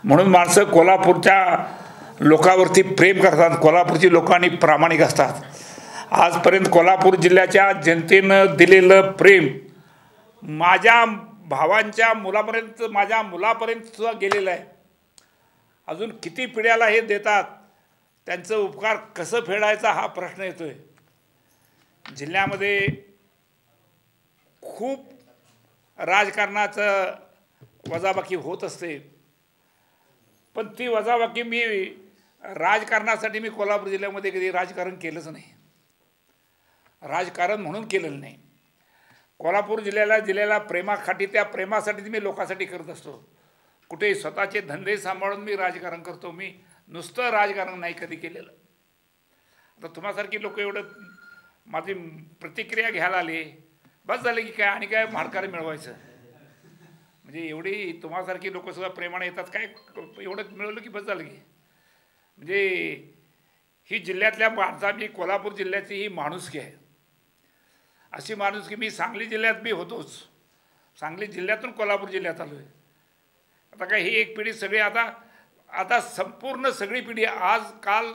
म्हणून माणसं कोल्हापूरच्या लोकांवरती प्रेम करतात, कोल्हापूरची लोकांनी प्रामाणिक असतात। आजपर्यंत कोल्हापूर जिल्ह्याच्या जनतेनं दिलेलं प्रेम माझ्या भावांच्या मुलापर्यंत, माझ्या मुलापर्यंत सुद्धा गेलेलं आहे। अजून किती पिढ्याला हे देतात, त्यांचं उपकार कसं फेडायचा हा प्रश्न येतोय। जिल्ह्यामध्ये खूप राजकारणाचं वजाबाकी होत असते, पण ती वजाबाकी मी राजकारणासाठी मी कोल्हापूर जिल्ह्यामध्ये कधी राजकारण केलंच नाही, राजकारण म्हणून केलेलं नाही। कोल्हापूर जिल्ह्याला प्रेमाखाटी, त्या प्रेमासाठी मी लोकांसाठी करत असतो। कुठे स्वतःचे धंदे सांभाळून मी राजकारण करतो, मी नुसतं राजकारण नाही कधी केलेलं। आता तुम्हासारखी लोक एवढं माझी प्रतिक्रिया घ्यायला आली, बस झालं की काय, आणि काय माडकार मिळवायचं, म्हणजे एवढी तुम्हासारखी लोक सुद्धा प्रेमाने येतात, काय एवढं मिळवलं की बस झालं की। म्हणजे ही जिल्ह्यातल्या माणसाची, कोल्हापूर जिल्ह्याची ही माणुसकी आहे। अशी माणुसकी मी सांगली जिल्ह्यात बी होतोच, सांगली जिल्ह्यातून कोल्हापूर जिल्ह्यात आलो आहे। आता काय ही एक पिढी सगळी आता संपूर्ण सगळी पिढी, आज काल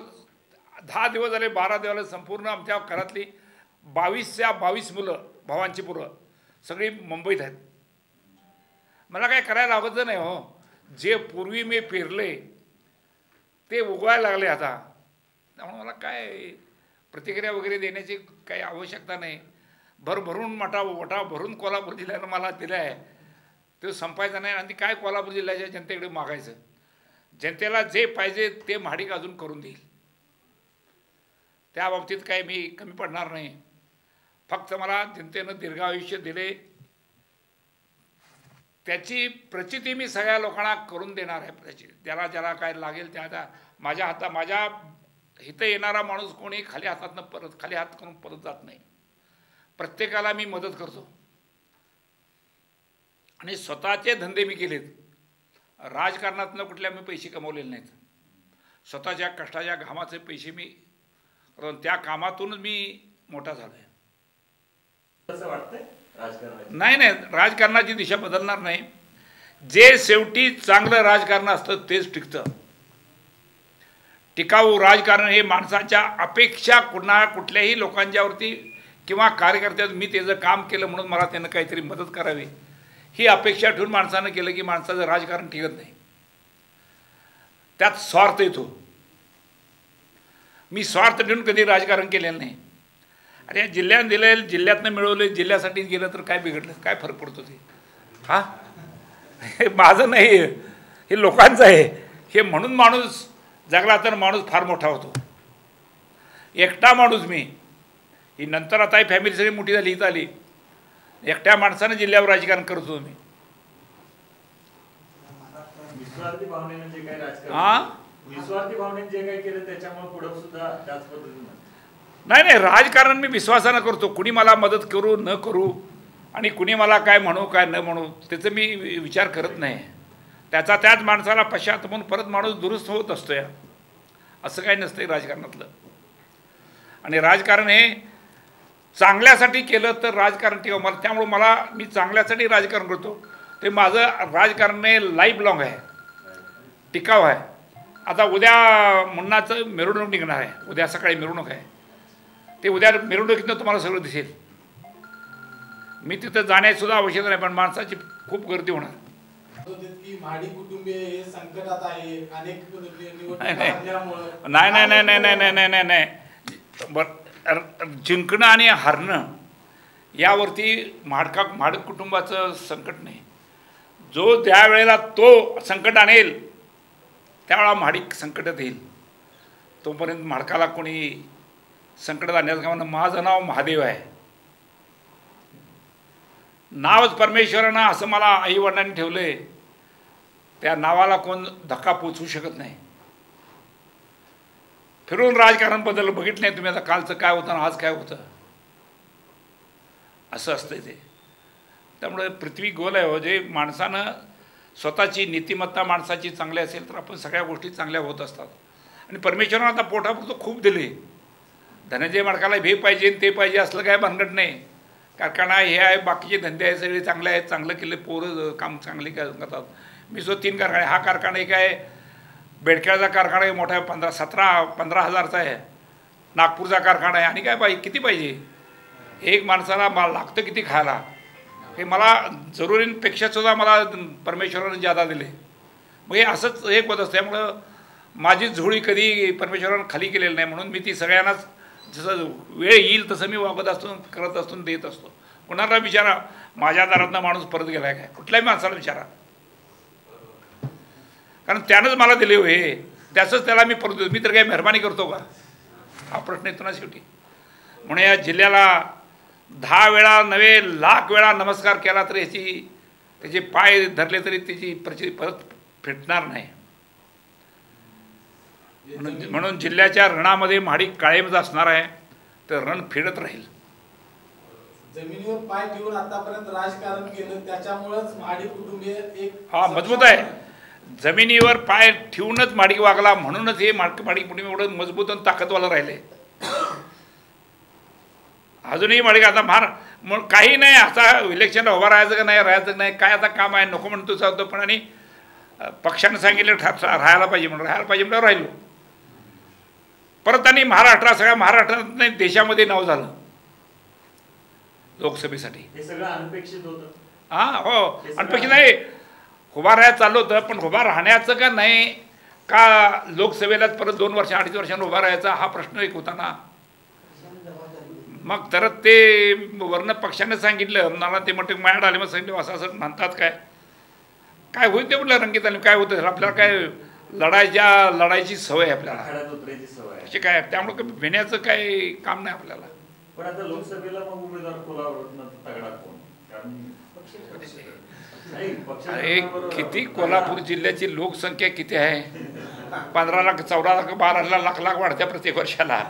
10 दिवस झाले, 12 दिवस झाले, संपूर्ण आमच्या घरातली 22च्या 22 मुलं, भावांची पुरं सगळी मुंबईत आहेत। मला काय करायला लागत नाही हो, जे पूर्वी मी पेरले ते उगवायला लागले आता, त्यामुळे मला काय प्रतिक्रिया वगैरे देण्याची काही आवश्यकता नाही। भरभरून वटा भरून कोल्हापूर जिल्ह्यानं मला दिला आहे, तो संपायचा नाही। आणि काय कोल्हापूर जिल्ह्याच्या जनतेकडे मागायचं, जनतेला जे पाहिजे ते महाडिक अजून करून देईल, त्या बाबतीत काय मी कमी पडणार नाही। फक्त मला जनतेनं दीर्घायुष्य दिले, त्याची प्रचिती मी सगळ्या लोकांना करून देणार आहे। ज्याला ज्याला काय लागेल त्या माझ्या इथं येणारा माणूस कोणी खाली हात करून परत जात नाही, प्रत्येकाला मी मदत करतो। आणि स्वतःचे धंदे मी केलेत, राजकारणातनं कुठल्या मी पैसे कमवलेले नाहीत, स्वतःच्या कष्टाच्या घामाचे पैसे मी करून त्या कामातूनच मी मोठा झालो आहे। असं वाटतंय राजकारणाची? नाही, राजकारणाची दिशा बदलणार नाही। जे शेवटी चांगलं राजकारण असतं तेच टिकतं। टिकाऊ राजकारण हे माणसाच्या अपेक्षा कुठल्याही लोकांच्यावरती किंवा कार्यकर्त्यांनी मी त्याचं काम केलं म्हणून मला त्यानं काहीतरी मदत करावी ही अपेक्षा ठेवून माणसानं केलं की माणसाचं राजकारण टिकत नाही, त्यात स्वार्थ येतो। मी स्वार्थ ठेवून कधी राजकारण केलेलं नाही। अरे या जिल्ह्यानं दिलं, जिल्ह्यातनं मिळवले, जिल्ह्यासाठी गेलं तर काय बिघडलं, काय फरक पडतो ते? हा, हे माझं नाही, हे लोकांचं आहे। हे म्हणून माणूस जगला तर माणूस फार मोठा होतो। एकटा माणूस मी, ही नंतर आता ही फॅमिली सगळी मोठी झाली, इथं आली, एकट्या माणसानं जिल्ह्यावर राजकारण करतो मी। निस्वार्थी भावनेने जे काही राजकारण, हां, निस्वार्थी भावनेने जे काही केलं त्याच्यामुळे पुढे सुद्धा त्याच पद्धतीने नाही, राजकारण मी विश्वासानं करतो। कुणी मला मदत करू न करू आणि कुणी मला काय म्हणू काय न म्हणू त्याचं मी विचार करत नाही। त्याचा त्याच माणसाला पश्चात म्हणून परत माणूस दुरुस्त होत असतो या, असं काही नसतं राजकारणातलं। आणि राजकारण हे चांगल्यासाठी केलं तर राजकारण टिकाव, मला त्यामुळे मी चांगल्यासाठी राजकारण करतो। ते माझं राजकारण हे लाईफ लॉंग आहे, टिकाव आहे। आता उद्या मुन्नाचं मिरवणूक निघणार आहे, उद्या सकाळी मिरवणूक आहे, ते उद्या मिरवणुकीतनं तुम्हाला सगळं दिसेल। मी तिथं जाण्यासुद्धा आवश्यक नाही, पण माणसाची खूप गर्दी होणार। माडी कुटुंबीय संकटात आहे, अनेक नाही, जिंकणं आणि हारणं यावरती माड कुटुंबाचं संकट नाही। जो ज्या वेळेला तो संकट आणेल त्यावेळेला माडिक संकटात येईल, तोपर्यंत माडकाला कोणी संकटात आणण्याचं काम नाही। माझं नाव महादेव आहे, नावच परमेश्वरानं असं मला आई वडिलांनी ठेवले, त्या नावाला कोण धक्का पोचवू शकत नाही। फिरून राजकारण बघितलं नाही तुम्ही, आता कालचं काय होतं आज काय होतं, असं असतं ते। त्यामुळे पृथ्वी गोल आहे हो। जे माणसानं स्वतःची नीतिमत्ता माणसाची चांगली असेल तर आपण सगळ्या गोष्टी चांगल्या होत असतात। आणि परमेश्वरानं आता पोटापुरतं खूप दिले, धनंजय माडकाला हे पाहिजे ते पाहिजे असलं काय भानगड नाही। कारखाना हे आहे, बाकीचे धंदे आहे, सगळे चांगले आहेत, चांगलं केले, पोरं काम चांगले करतात। मी 3 कारखाने, हा कारखाना एक आहे बेडक्याचा कारखाना आहे मोठा आहे 15,000चा आहे, नागपूरचा कारखाना आहे, आणि काय पाहिजे, किती पाहिजे, एक माणसाला मला लागतं किती खायला, हे मला जरुरीपेक्षा सुद्धा मला परमेश्वराने जादा दिले. मग हे असंच एक होत असतं. त्यामुळं माझी झोळी कधी परमेश्वरानं खाली केलेली नाही, म्हणून मी ती सगळ्यांनाच जसं वेळ येईल तसं मी वागत असतो, करत असतो, देत असतो. कोणाला विचारा माझ्या दारातनं माणूस परत गेला आहे काय, कुठल्याही माणसाला विचारा, कारण त्यानंच मला दिले होय, त्याचंच त्याला मी परत देतो. मी तर काही मेहरबानी करतो का, हा प्रश्न येतो ना शेवटी. म्हणून या जिल्ह्याला 10 वेळा नव्हे लाख वेळा नमस्कार केला तरी त्याचे पाय धरले तरी त्याची परत फिटणार नाही. म्हणून जिल्ह्याच्या रणामध्ये महाडिक कायमच असणार आहे, तर रण फिरत राहील. जमिनीवर पाय ठेवून आतापर्यंत राजकारण केलं, त्याच्यामुळेच महाडिक कुटुंबीय एक मजबूत आहे. जमिनीवर पाय ठेवूनच महाडिक वागला, म्हणूनच हे महाडिक कुटुंब एवढं मजबूत आणि ताकदवाला राहिले. अजूनही महाडिक आता काही नाही, आता इलेक्शनला उभा राहायचं का नाही, राहायचं नाही, काय आता काम आहे, नको म्हणतो चालतो, पण आणि पक्षाने सांगितलं राहायला पाहिजे म्हणून राहिलो. परत आणि सगळ्या महाराष्ट्रात नाही देशामध्ये नाव झालं लोकसभेसाठी. हे सगळं अनपेक्षित होतं. हो, अनपेक्षित नाही, उभा राहायला चाललं होतं, पण उभा राहण्याचं का नाही का लोकसभेलाच परत 2 वर्ष 2.5 वर्षांनी उभा राहायचा हा प्रश्न एक होता ना. मग तर ते वर्ण पक्षाने सांगितलं, मला ते म्हटलं माझ्याकडे आले, मग सांगितलं असं म्हणतात काय होईल ते म्हटलं रंगीत आले, काय होतं आपल्याला काय लढायची सवय आपल्याला, अशी काय, त्यामुळे भिण्याचं काही काम नाही आपल्याला. पण आता लोकसभेला मग उमेदवार कोल्हापूर तगडा कोण, अरे किती कोल्हापूर जिल्ह्याची लोकसंख्या किती आहे, 15 लाख 14 लाख 12 लाख वाढत्या प्रत्येक वर्षाला.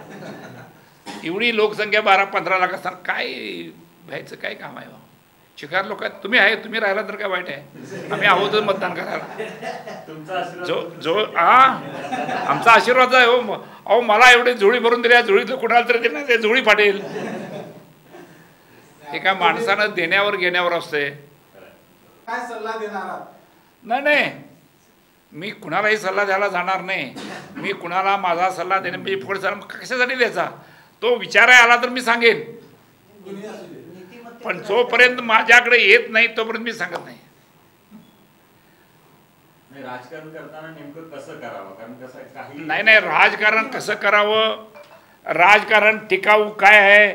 एवढी लोकसंख्या 12-15 लाख असताना काय व्हायचं काय काम आहे. शिकार लोक तुम्ही राहिला तर काय वाईट आहे, आम्ही आहोतच मतदान करायला. आमचा आशीर्वाद आहे हो. अहो मला एवढी झोळी भरून दिल्या, झोळीतलं कुणाला तरी देणार, ते झोळी फाटेल. एका माणसानं देण्यावर घेण्यावर असते. काय सल्ला देणार? नाही, मी कुणालाही सल्ला द्यायला जाणार नाही. मी कुणाला माझा सल्ला देणे म्हणजे फुकट सल्ला कशासाठी द्यायचा, तो विचारायला आला तर मी सांगेन, पण जोपर्यंत माझ्याकडे येत नाही तोपर्यंत मी सांगत नाही. राजकारण करताना नेमकं कसं करावं, कारण कसं काही नाही राजकारण कसं करावं, राजकारण टिकाऊ काय आहे,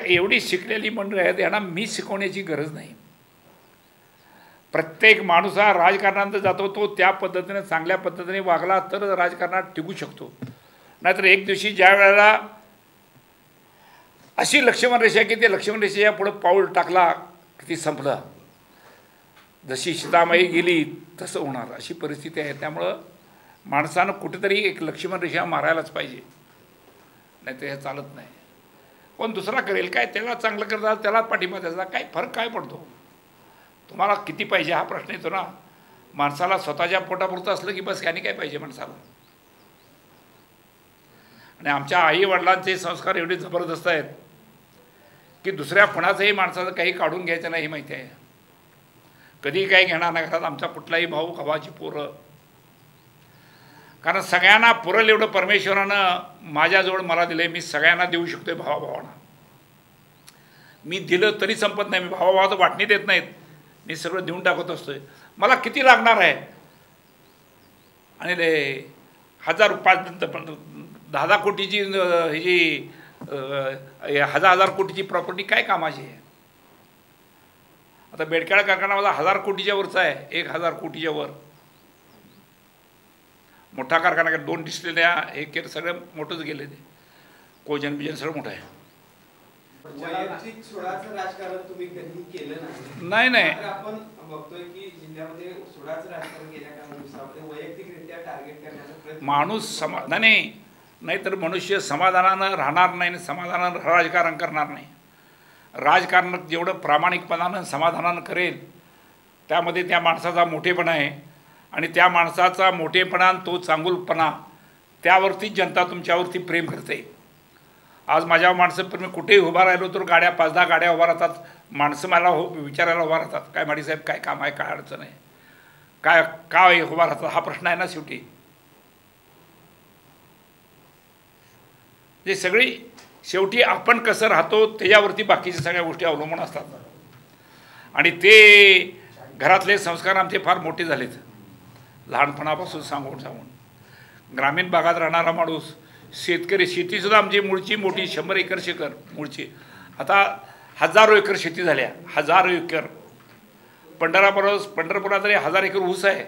एवढी शिकलेली मंडळी आहेत, यांना मी शिकवण्याची गरज नाही. प्रत्येक माणूस हा राजकारणात जातो, तो त्या पद्धतीने चांगल्या पद्धतीने वागला तर राजकारणात टिकू शकतो. नाहीतर एक दिवशी ज्या वेळेला अशी लक्ष्मण रेषा की ते लक्ष्मण रेषेच्या पुढे पाऊल टाकला की ती संपलं, जशी सीतामाई गेली तसं होणार, अशी परिस्थिती आहे. त्यामुळं माणसानं कुठेतरी एक लक्ष्मण रेषा मारायलाच पाहिजे, नाही तर हे चालत नाही. कोण दुसरा करेल काय, त्याला चांगलं करतात त्याला पाठिंबा द्यायचा, काय फरक काय पडतो. तुम्हाला किती पाहिजे हा प्रश्न येतो ना. माणसाला स्वतःच्या पोटापुरतं असलं की बस, याने काय पाहिजे माणसाला. आणि आमच्या आई वडिलांचे संस्कार एवढे जबरदस्त आहेत की दुसऱ्या कोणाचंही माणसाचं काही काढून घ्यायचं नाही, हे माहिती आहे. कधी काही घेणार नाही घरात आमचा कुठलाही भाऊ भावाची पोरं, कारण सगळ्यांना पुरेल एवढं परमेश्वरानं माझ्याजवळ मला दिलं. मी सगळ्यांना देऊ शकतोय भावाभावांना. मी दिलं तरी संपत नाही, मी भावाभावाचं वाटणी देत नाहीत, मी सगळं देऊन टाकत असतोय. मला किती लागणार आहे, आणि 10,000 कोटीची ही जी 1,000 कोटीची प्रॉपर्टी काय कामाची आहे. आता बेडकाळ कारखाना माझा 1,000 कोटीच्या वरचा आहे, 1,000 कोटीच्या वर मोठा कारखाना, 2 डिस्टिलऱ्या हे केलं, सगळं मोठंच गेले, ते कोजन बिजन सगळं मोठं आहे. वैयक्तिक सोडाचं राजकारण तुम्ही कधी केलं नाही. आपण बघतोय की जिल्ह्यामध्ये सोडाचं राजकारण केल्या कारणामुळे वैयक्तिकरित्या टार्गेट करण्याचा प्रयत्न माणूस नाही तर मनुष्य समाधानानं राहणार नाही आणि समाधानानं राजकारण करणार नाही. राजकारणात जेवढं प्रामाणिकपणानं समाधानानं करेल त्यामध्ये त्या माणसाचा मोठेपणा आहे, आणि त्या माणसाचा मोठेपणा तो चांगुलपणा त्यावरती जनता तुमच्यावरती प्रेम करते. आज माझ्या माणसं पण मी कुठेही उभा राहिलो तर 5-10 गाड्या उभा राहतात, माणसं मला विचारायला उभा राहतात, काय माडीसाहेब काय काम आहे, काय अडचण आहे, काय उभा राहतात हा प्रश्न आहे ना शेवटी. जे सगळी शेवटी आपण कसं राहतो त्याच्यावरती बाकीच्या सगळ्या गोष्टी अवलंबून असतात. आणि ते घरातले संस्कार आमचे फार मोठे झालेत लहानपणापासून सांगून ग्रामीण भागात राहणारा माणूस शेतकरी, शेतीसुद्धा आमची मूळची मोठी 100 एकर शेकर मूळची, आता हजारो एकर शेती झाल्या, हजारो एकर. पंढरपुरात तरी 1000 एकर ऊस आहे.